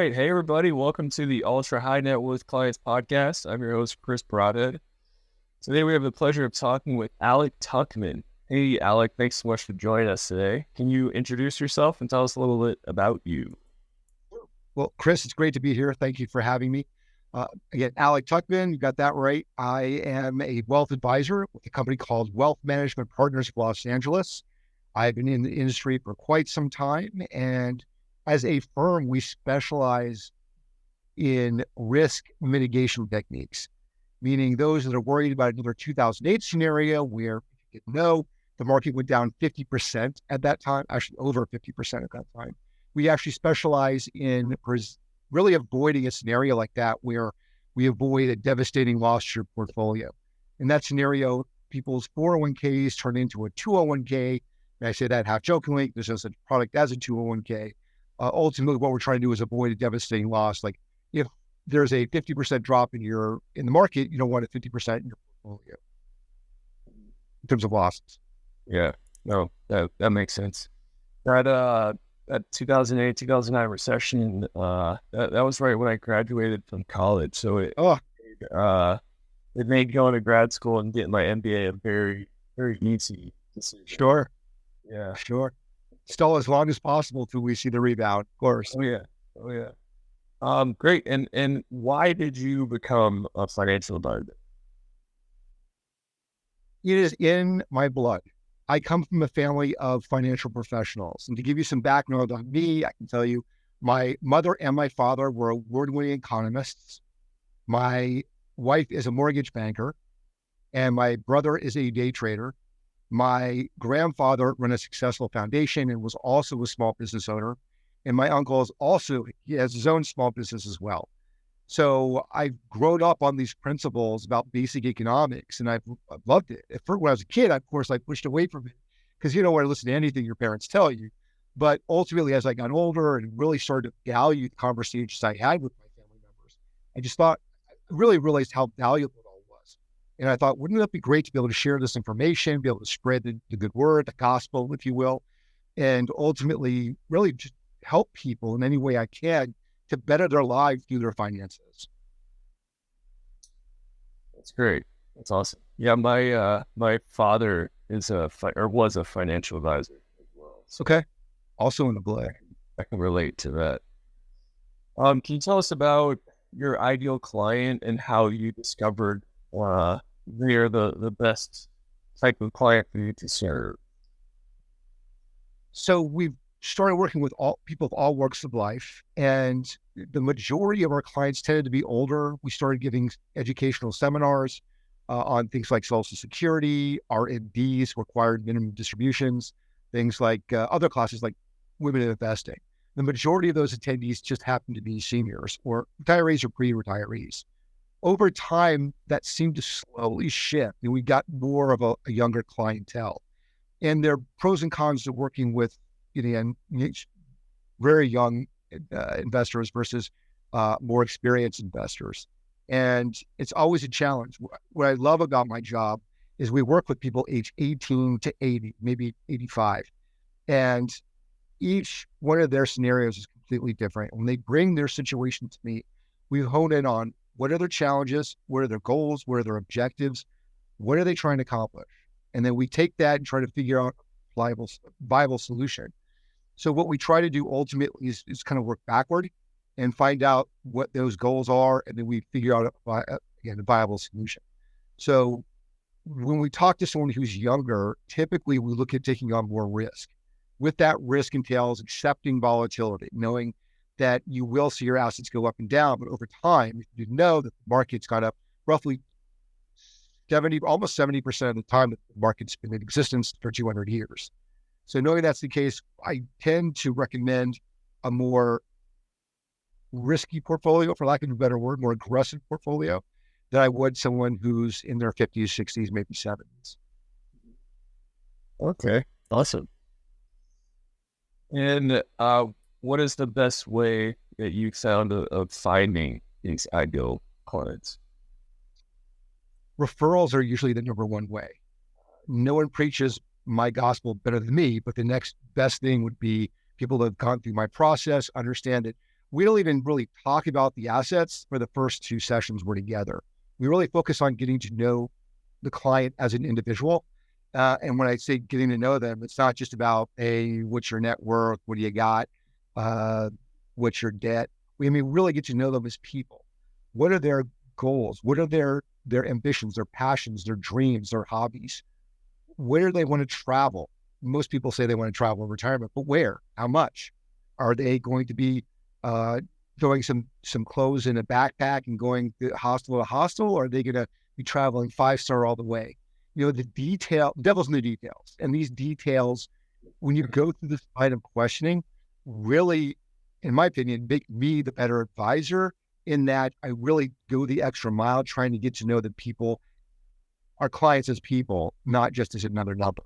right. Hey, everybody. Welcome to the Ultra High Net Worth Clients Podcast. I'm your host, Chris Broadhead. Today, we have the pleasure of talking with Alec Tuckman. Hey, Alec, thanks so much for joining us today. Can you introduce yourself and tell us a little bit about you? Well, Chris, it's great to be here. Thank you for having me. Again, Alec Tuckman, you got that right. I am a wealth advisor with a company called Wealth Management Partners of Los Angeles. I've been in the industry for quite some time. And as a firm, we specialize in risk mitigation techniques, meaning those that are worried about another 2008 scenario where, if you know, the market went down 50% at that time, actually over 50% at that time. We actually specialize in really avoiding a scenario like that where we avoid a devastating loss to your portfolio. In that scenario, people's 401ks turn into a 201k. And I say that half jokingly. There's no such product as a 201k. Ultimately, what we're trying to do is avoid a devastating loss. Like if there's a 50% drop in the market, you don't want a 50% in your portfolio in terms of losses. Yeah, no, that makes sense. That 2008, 2009 recession, that was right when I graduated from college. So it made going to grad school and getting my MBA a very, very easy decision. Sure. Yeah. Sure. Still as long as possible till we see the rebound, of course. Oh yeah. Great. And why did you become a financial advisor? It is in my blood. I come from a family of financial professionals. And to give you some background on me, I can tell you my mother and my father were award-winning economists. My wife is a mortgage banker, and my brother is a day trader. My grandfather ran a successful foundation and was also a small business owner. And my uncle he has his own small business as well. So I've grown up on these principles about basic economics, and I've loved it. When I was a kid, of course, I pushed away from it because you don't want to listen to anything your parents tell you. But ultimately, as I got older and really started to value the conversations I had with my family members, I just thought, I really realized how valuable it all was. And I thought, wouldn't it be great to be able to share this information, be able to spread the good word, the gospel, if you will, and ultimately really just help people in any way I can to better their lives through their finances. That's great. That's awesome. Yeah, my father is was a financial advisor as well. So okay. Also in the blood. I can relate to that. Can you tell us about your ideal client and how you discovered they're the best type of client for you to serve? So we've started working with all people of all walks of life, and the majority of our clients tended to be older. We started giving educational seminars on things like Social Security, RMDs, required minimum distributions, things like other classes like women in investing. The majority of those attendees just happen to be seniors or retirees or pre-retirees. Over time, that seemed to slowly shift, and we got more of a younger clientele. And there are pros and cons to working with very young investors versus more experienced investors. And it's always a challenge. What I love about my job is we work with people age 18 to 80, maybe 85. And each one of their scenarios is completely different. When they bring their situation to me, we hone in on what are their challenges, what are their goals, what are their objectives, what are they trying to accomplish? And then we take that and try to figure out a viable solution. So what we try to do ultimately is kind of work backward and find out what those goals are, and then we figure out a viable solution. So when we talk to someone who's younger, typically we look at taking on more risk. With that risk entails accepting volatility, knowing that you will see your assets go up and down, but over time, you know that the market's got up roughly almost 70% of the time that the market's been in existence for 200 years. So knowing that's the case, I tend to recommend a more risky portfolio, for lack of a better word, more aggressive portfolio than I would someone who's in their 50s, 60s, maybe 70s. Okay, awesome. And what is the best way that you found of finding these ideal clients? Referrals are usually the number one way. No one preaches my gospel better than me, but the next best thing would be people that have gone through my process, understand that we don't even really talk about the assets for the first 2 sessions we're together. We really focus on getting to know the client as an individual. And when I say getting to know them, it's not just about, hey, what's your net worth? What do you got? What's your debt? We really get to know them as people. What are their goals? What are their ambitions, their passions, their dreams, their hobbies? Where do they want to travel? Most people say they want to travel in retirement, but where? How much? Are they going to be throwing some clothes in a backpack and going hostel to hostel? Or are they going to be traveling 5-star all the way? The devil's in the details. And these details, when you go through this line of questioning, really, in my opinion, make me the better advisor, in that I really go the extra mile trying to get to know the people, our clients, as people, not just as another number.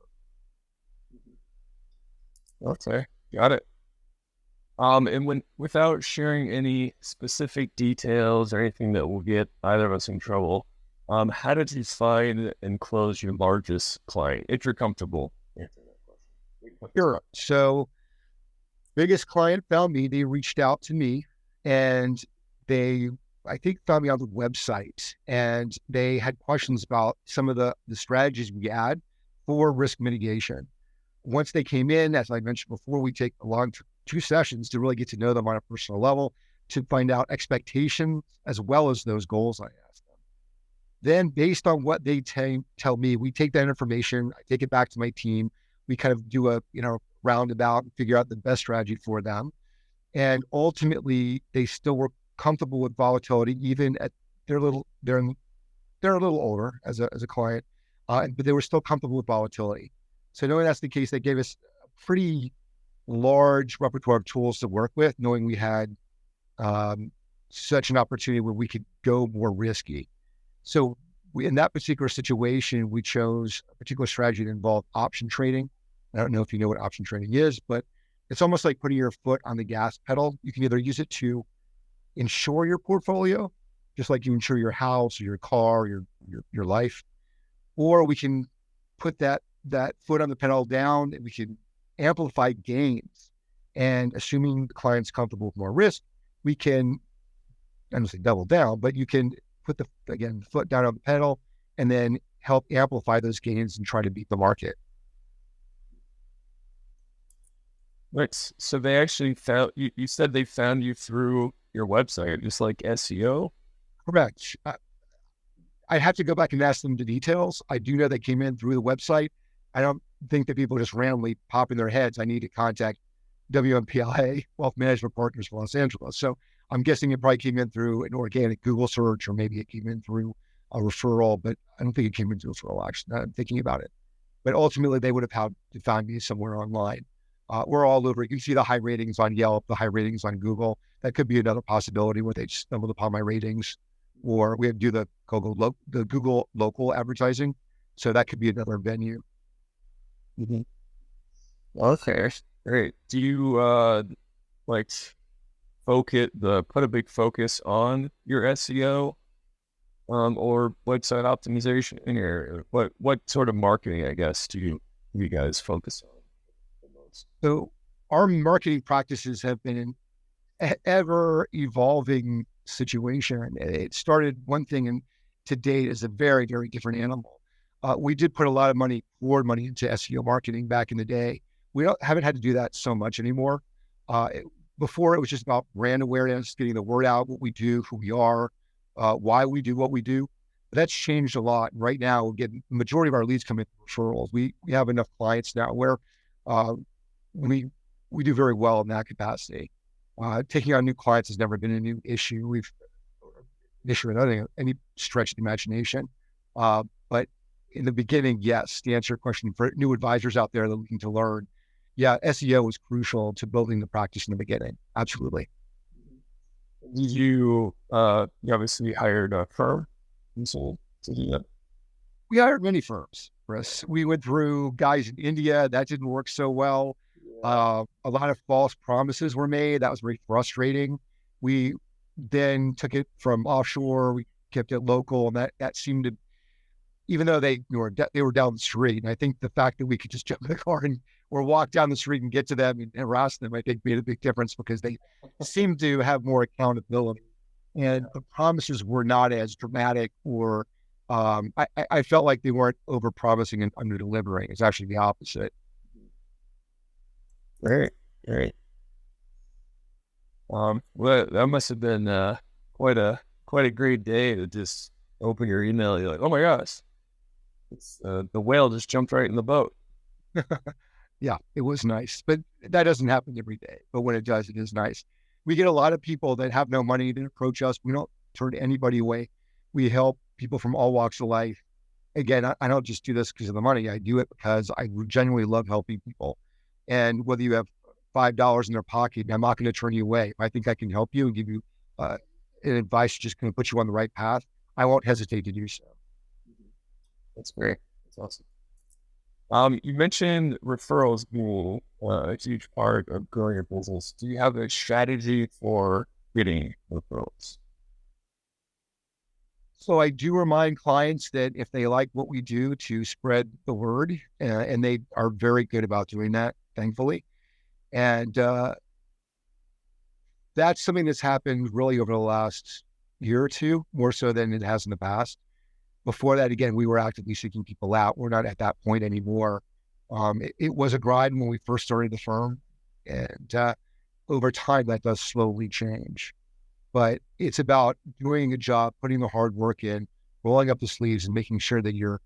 Okay, got it. And without sharing any specific details or anything that will get either of us in trouble, how did you find and close your largest client, if you're comfortable answering that question? Sure. So, biggest client found me. They reached out to me, and they, I think, found me on the website, and they had questions about some of the strategies we had for risk mitigation. Once they came in, as I mentioned before, we take a long 2 sessions to really get to know them on a personal level, to find out expectations as well as those goals I asked them. Then, based on what they tell me, we take that information, I take it back to my team. We kind of do a roundabout and figure out the best strategy for them. And ultimately, they still were comfortable with volatility, even at they're a little older as a client, but they were still comfortable with volatility. So knowing that's the case, they gave us a pretty large repertoire of tools to work with, knowing we had such an opportunity where we could go more risky. So in that particular situation, we chose a particular strategy that involved option trading. I don't know if you know what option trading is, but it's almost like putting your foot on the gas pedal. You can either use it to insure your portfolio, just like you insure your house or your car or your life, or we can put that foot on the pedal down, and we can amplify gains. And assuming the client's comfortable with more risk, we can, I don't say double down, but you can put the foot down on the pedal and then help amplify those gains and try to beat the market. Right. So they actually found you said they found you through your website, just like SEO? Correct. I have to go back and ask them the details. I do know they came in through the website. I don't think that people just randomly pop in their heads, I need to contact WMPIA, Wealth Management Partners for Los Angeles. So I'm guessing it probably came in through an organic Google search, or maybe it came in through a referral, but I don't think it came in through a referral, actually. I'm thinking about it. But ultimately, they would have had to find me somewhere online. We're all over. You can see the high ratings on Yelp, the high ratings on Google. That could be another possibility where they stumbled upon my ratings, or we have to do the Google local advertising. So that could be another venue. Mm-hmm. Okay, great. Do you put a big focus on your SEO or website optimization, or what sort of marketing, I guess, do you guys focus on? So our marketing practices have been an ever evolving situation. It started one thing, and to date is a very, very different animal. We did put a lot of money into SEO marketing back in the day. We haven't had to do that so much anymore. Before, it was just about brand awareness, getting the word out, what we do, who we are, why we do what we do. But that's changed a lot. Right now, the majority of our leads come in referrals. We have enough clients now where we do very well in that capacity. Taking on new clients has never been a new issue. In any stretch of the imagination. But in the beginning, yes, to answer your question, for new advisors out there that are looking to learn, yeah, SEO was crucial to building the practice in the beginning. Absolutely. Did you obviously hired a firm to do that? We hired many firms, Chris. We went through guys in India. That didn't work so well. A lot of false promises were made. That was very frustrating. We then took it from offshore. We kept it local, and that seemed to, even though they were down the street. And I think the fact that we could just jump in the car and or walk down the street and get to them and harass them, I think made a big difference because they seem to have more accountability. And the promises were not as dramatic or I felt like they weren't over promising and under delivering. It's actually the opposite. Right, right. Well, that must have been quite a great day to just open your email. You're like, oh my gosh, it's the whale just jumped right in the boat. Yeah, it was nice, but that doesn't happen every day. But when it does, it is nice. We get a lot of people that have no money that approach us. We don't turn anybody away. We help people from all walks of life. Again, I don't just do this because of the money. I do it because I genuinely love helping people. And whether you have $5 in their pocket, I'm not going to turn you away. If I think I can help you and give you an advice just going to put you on the right path, I won't hesitate to do so. That's great. That's awesome. You mentioned referrals being a huge part of growing your business. Do you have a strategy for getting referrals? So I do remind clients that if they like what we do, to spread the word, and they are very good about doing that, thankfully. And that's something that's happened really over the last year or two, more so than it has in the past. Before that, again, we were actively seeking people out. We're not at that point anymore. It was a grind when we first started the firm, and over time, that does slowly change. But it's about doing a job, putting the hard work in, rolling up the sleeves, and making sure that you're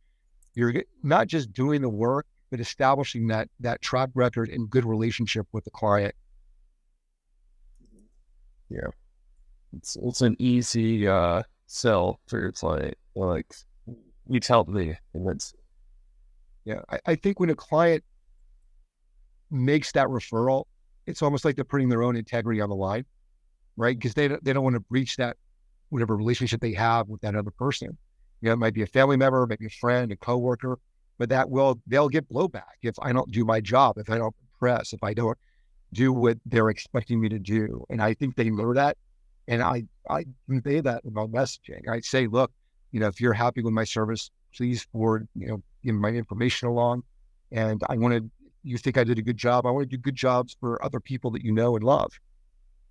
not just doing the work, but establishing that track record and good relationship with the client. Yeah, it's an easy sell for your client. Like, you tell me, and that's Yeah, I think when a client makes that referral, it's almost like they're putting their own integrity on the line, right? Because they don't want to breach that whatever relationship they have with that other person. You know, it might be a family member, maybe a friend, a coworker, but they'll get blowback if I don't do my job, if I don't press, if I don't do what they're expecting me to do. And I think they know that. And I convey that in my messaging. I say, look, if you're happy with my service, please forward, give my information along. And you think I did a good job. I want to do good jobs for other people that you know and love.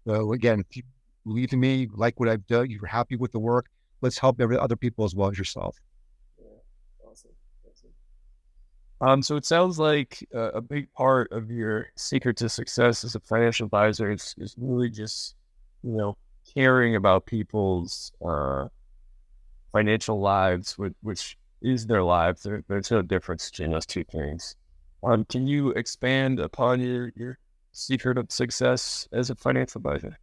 So again, if you believe in me, like what I've done, you're happy with the work, let's help other people as well as yourself. Yeah, awesome. So it sounds like a big part of your secret to success as a financial advisor is really just, caring about people's financial lives, which is their lives. There's no difference between those two things. Can you expand upon your secret of success as a financial advisor?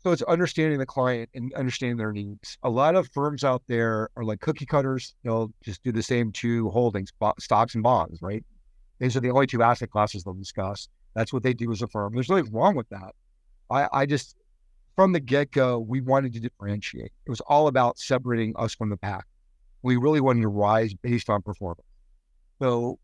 So it's understanding the client and understanding their needs. A lot of firms out there are like cookie cutters. They'll just do the same two holdings, stocks and bonds, right? These are the only two asset classes they'll discuss. That's what they do as a firm. There's nothing wrong with that. I just, from the get-go, we wanted to differentiate. It was all about separating us from the pack. We really wanted to rise based on performance. So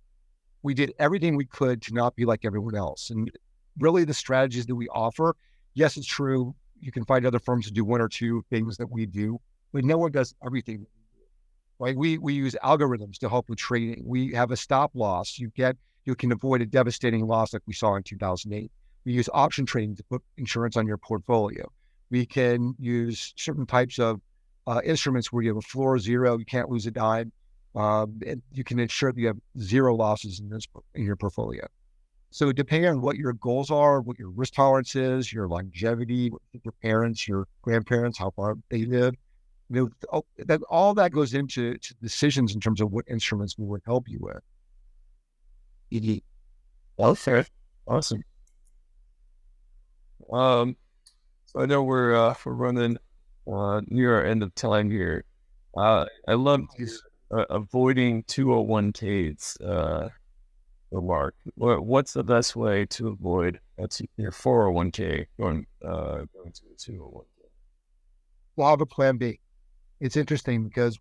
we did everything we could to not be like everyone else. And really the strategies that we offer, yes, it's true. You can find other firms to do one or two things that we do, but no one does everything. Right? We use algorithms to help with trading. We have a stop loss. You can avoid a devastating loss like we saw in 2008. We use option trading to put insurance on your portfolio. We can use certain types of instruments where you have a floor zero, you can't lose a dime. And you can ensure that you have zero losses in your portfolio. So depending on what your goals are, what your risk tolerance is, your longevity, your parents, your grandparents, how far they live, all that goes into decisions in terms of what instruments we would help you with. Okay, awesome. So I know we're running near our end of time here. I love this avoiding 201ks remark. What's the best way to avoid your 401k going to a 201k? We'll have a plan B. It's interesting because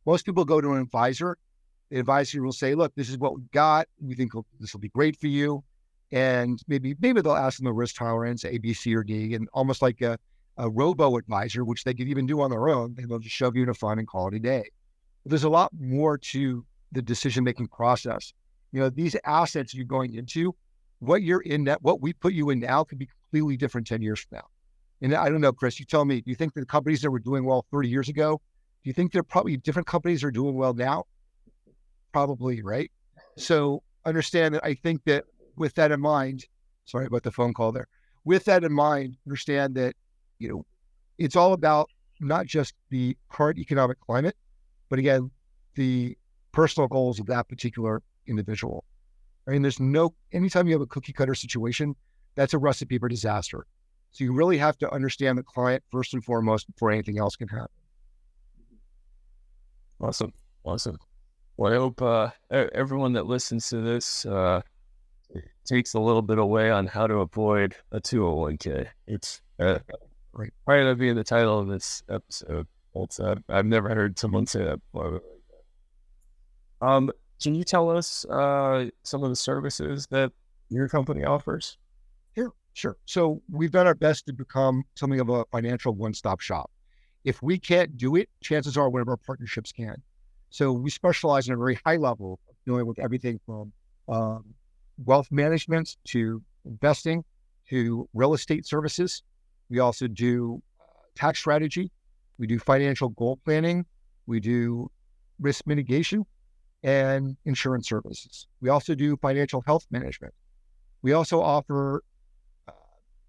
most people go to an advisor. The advisor will say, look, this is what we got. We think this will be great for you. And maybe they'll ask them the risk tolerance, A, B, C, or D, and almost like a robo advisor, which they could even do on their own, and they'll just shove you in a fund and call it a day. But there's a lot more to the decision-making process. These assets you're going into, what you're in that, what we put you in now could be completely different 10 years from now. And I don't know, Chris, you tell me, do you think the companies that were doing well 30 years ago, do you think there are probably different companies that are doing well now? Probably, right? So understand that I think that with that in mind, sorry about the phone call there. With that in mind, understand that, it's all about not just the current economic climate, but again, the personal goals of that particular individual. I mean, anytime you have a cookie cutter situation, that's a recipe for disaster. So you really have to understand the client first and foremost before anything else can happen. Awesome. Well, I hope everyone that listens to this takes a little bit away on how to avoid a 201k. It's right. Probably going to be the title of this episode. I've never heard someone say that before. Can you tell us some of the services that your company offers? Sure. So we've done our best to become something of a financial one-stop shop. If we can't do it, chances are one of our partnerships can. So we specialize in a very high level of dealing with everything from wealth management to investing to real estate services. We also do tax strategy. We do financial goal planning. We do risk mitigation and insurance services. We also do financial health management. We also offer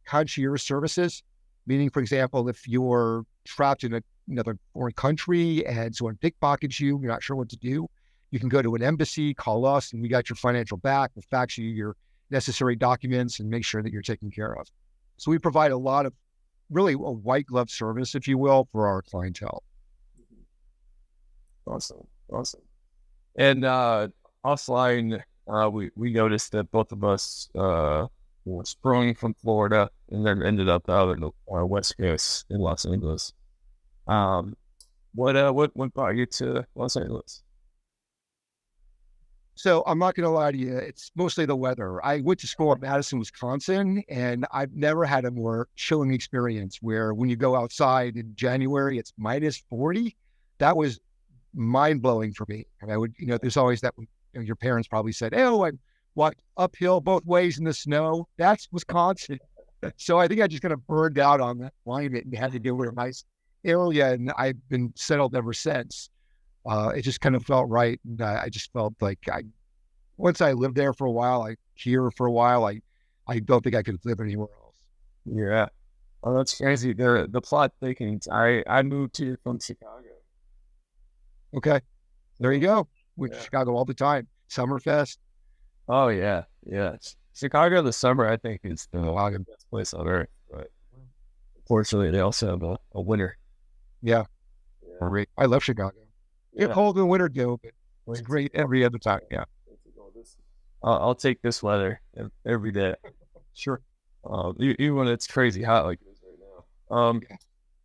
concierge services, meaning, for example, if you're trapped in another foreign country and someone pickpockets you, you're not sure what to do, you can go to an embassy, call us, and we got your financial back. We'll fax you your necessary documents and make sure that you're taken care of. So we provide a lot of really a white glove service, if you will, for our clientele. Awesome. And offline, we noticed that both of us were sprung from Florida and then ended up out on the West Coast in Los Angeles. What brought you to Los Angeles? So I'm not going to lie to you. It's mostly the weather. I went to school at Madison, Wisconsin, and I've never had a more chilling experience where when you go outside in January, it's minus 40. That was mind blowing for me. And I would, there's always that, your parents probably said, oh, I walked uphill both ways in the snow. That's Wisconsin. So I think I just kind of burned out on that climate and had to deal with a nice area. And I've been settled ever since. It just kind of felt right. And I just felt like once I lived there for a while, I don't think I could live anywhere else. Yeah. Oh, that's crazy. The plot thickens. I moved here from Chicago. Okay. There you go. We're in Chicago all the time. Summerfest. Oh, yeah. Chicago in the summer, I think, is the best place on earth. But unfortunately, they also have a winter. Yeah. I love Chicago. It's cold in winter, though, but it's great every other time. Yeah. I'll take this weather every day. Sure. Even when it's crazy hot like it is right now.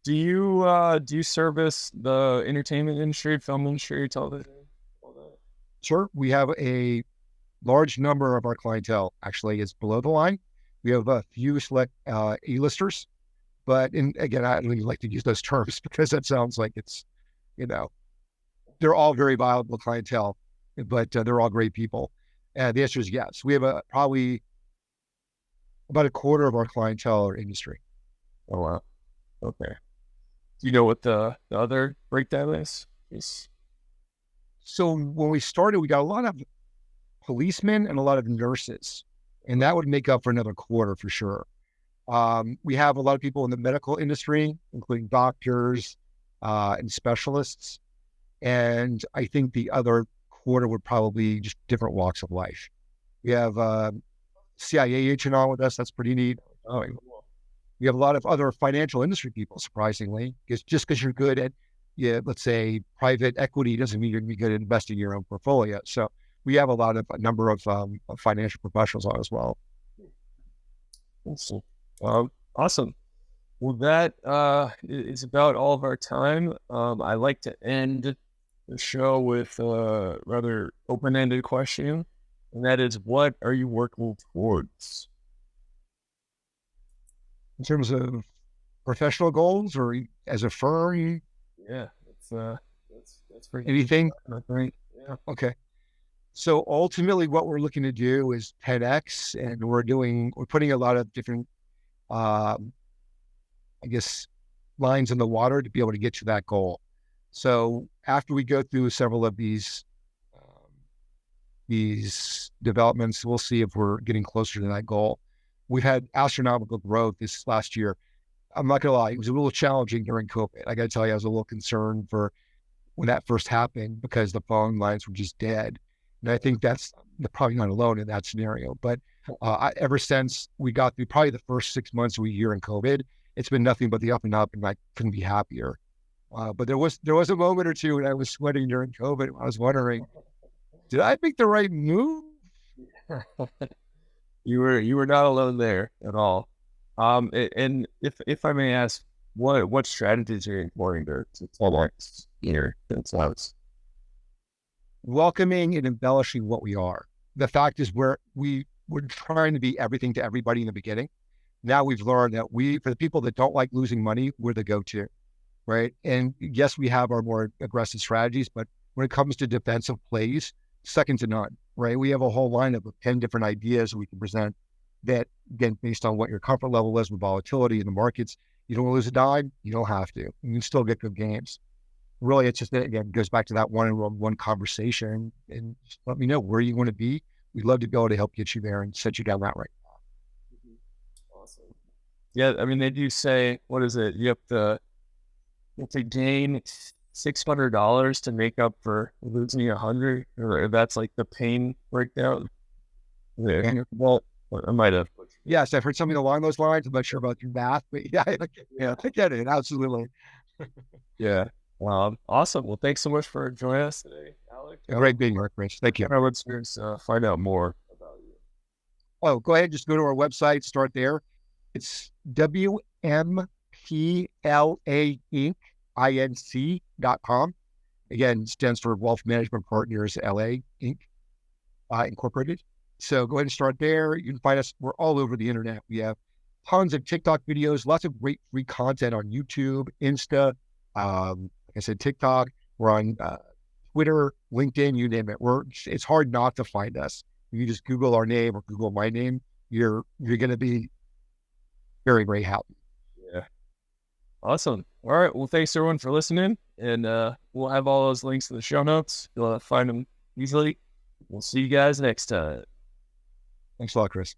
Do you service the entertainment industry, film industry, television, all that? Sure. We have a large number of our clientele actually is below the line. We have a few select A-listers, but again, I don't even like to use those terms because that sounds like it's, they're all very valuable clientele, but they're all great people. And the answer is yes. We have probably about a quarter of our clientele are industry. Oh, wow. Okay. Do you know what the other breakdown is? So when we started, we got a lot of policemen and a lot of nurses, and that would make up for another quarter for sure. We have a lot of people in the medical industry, including doctors and specialists. And I think the other quarter would probably be just different walks of life. We have CIA agent on with us. That's pretty neat. We have a lot of other financial industry people, surprisingly, because just because you're good at, let's say, private equity doesn't mean you're going to be good at investing your own portfolio. So we have a number of financial professionals on as well. Awesome. Well, that is about all of our time. I like to end the show with a rather open-ended question, and that is, what are you working towards? In terms of professional goals or as a firm? Yeah, that's pretty anything. Right. Yeah. Okay. So ultimately what we're looking to do is 10X, and we're putting a lot of different, I guess, lines in the water to be able to get to that goal. So after we go through several of these developments, we'll see if we're getting closer to that goal. We've had astronomical growth this last year. I'm not going to lie, it was a little challenging during COVID. I got to tell you, I was a little concerned for when that first happened because the phone lines were just dead. And I think that's probably not alone in that scenario. But ever since we got through probably the first 6 months of a year in COVID, it's been nothing but the up and up, and I couldn't be happier. But there was a moment or two when I was sweating during COVID. I was wondering, did I make the right move? You were not alone there at all. And if I may ask, what strategies are you employing to tell us here? Welcoming and embellishing what we are. The fact is we're trying to be everything to everybody in the beginning. Now we've learned that for the people that don't like losing money, we're the go-to, right? And yes, we have our more aggressive strategies, but when it comes to defensive plays, second to none, right? We have a whole lineup of 10 different ideas we can present that, again, based on what your comfort level is with volatility in the markets, you don't want to lose a dime, you don't have to. You can still get good games. Really, it's just, again, goes back to that one-on-one conversation, and just let me know where you want to be. We'd love to be able to help get you there and set you down that right path. Awesome. Yeah, I mean, they do say, what is it? You have to gain $600 to make up for losing $100, or that's like the pain breakdown. Yeah. Well, I might have. Yes, I've heard something along those lines. I'm not sure about your math, but yeah, I get it. Absolutely. Yeah. Awesome. Well, thanks so much for joining us today, Alec. Great being here, Chris. Thank you. Our listeners find out more about you. Oh, go ahead. Just go to our website. Start there. It's WMPLAinc.com. Again, stands for Wealth Management Partners LA Inc. Incorporated. So go ahead and start there. You can find us. We're all over the internet. We have tons of TikTok videos, lots of great free content on YouTube, Insta, like I said, TikTok. We're on Twitter, LinkedIn, you name it. It's hard not to find us. If you just Google our name or Google my name, you're going to be very, very happy. Yeah. Awesome. All right. Well, thanks everyone for listening, and we'll have all those links in the show notes. You'll find them easily. We'll see you guys next time. Thanks a lot, Chris.